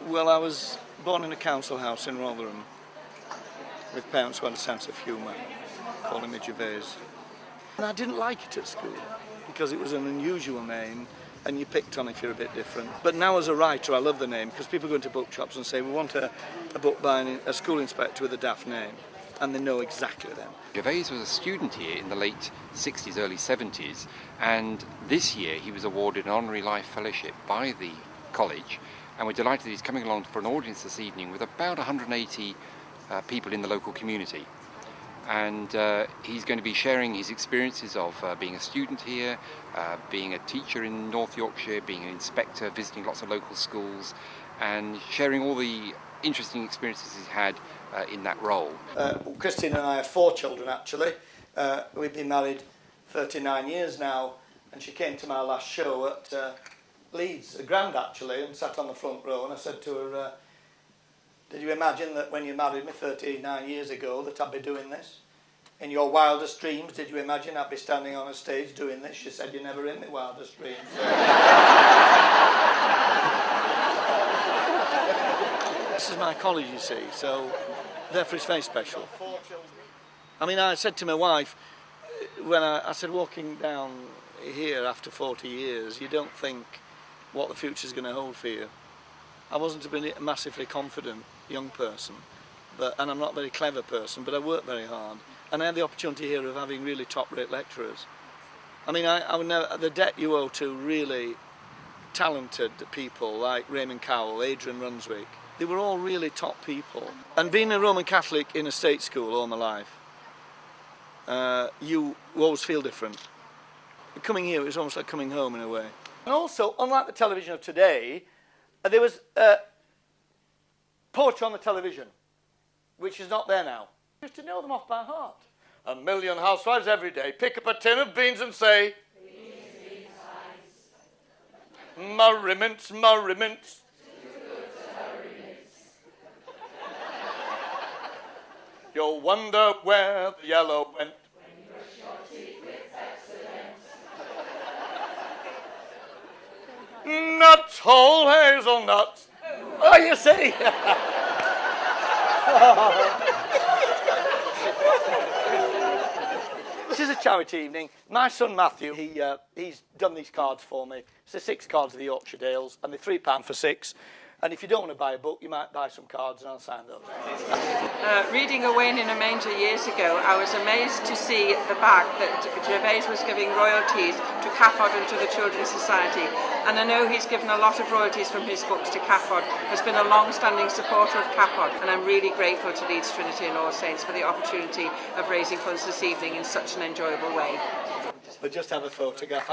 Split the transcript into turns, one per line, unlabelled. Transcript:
Well, I was born in a council house in Rotherham with parents who had a sense of humour, calling me Gervase. And I didn't like it at school because it was an unusual name and you picked on if you're a bit different. But now as a writer I love the name because people go into bookshops and say we want a book by a school inspector with a daft name, and they know exactly then.
Gervase was a student here in the late 60s, early 70s, and this year he was awarded an Honorary Life Fellowship by the college, and we're delighted that he's coming along for an audience this evening with about 180 people in the local community. And he's going to be sharing his experiences of being a student here, being a teacher in North Yorkshire, being an inspector, visiting lots of local schools, and sharing all the interesting experiences he's had in that role.
Christine and I have 4 children actually. We've been married 39 years now, and she came to my last show at Leeds, a grand actually, and sat on the front row, and I said to her, did you imagine that when you married me 39 years ago that I'd be doing this? In your wildest dreams, did you imagine I'd be standing on a stage doing this? She said, you're never in my wildest dreams. This is my college, you see, so therefore it's very special. I mean, I said to my wife, when I said walking down here after 40 years, you don't think what the future's going to hold for you. I wasn't a massively confident young person, and I'm not a very clever person, but I worked very hard. And I had the opportunity here of having really top-rate lecturers. I mean, I would never, the debt you owe to really talented people like Raymond Cowell, Adrian Runswick, they were all really top people. And being a Roman Catholic in a state school all my life, you always feel different. Coming here, it was almost like coming home in a way. And also, unlike the television of today, there was poetry on the television, which is not there now. I used to know them off by heart. 1 million housewives every day pick up a tin of beans and say, beans, Murray-mince, Murray-mince. You'll wonder where the yellow went.
When you brush your teeth with excellence.
Nuts, whole hazelnuts. Oh, you see. This is a charity evening. My son Matthew, he's done these cards for me. It's the 6 cards of the Yorkshire Dales, and they're £3 for 6. And if you don't want to buy a book, you might buy some cards and I'll sign those.
Reading A Wain in a Manger years ago, I was amazed to see the back that Gervase was giving royalties to CAFOD and to the Children's Society. And I know he's given a lot of royalties from his books to CAFOD. Has been a long-standing supporter of CAFOD, and I'm really grateful to Leeds Trinity All Saints for the opportunity of raising funds this evening in such an enjoyable way.
We'll just have a photograph.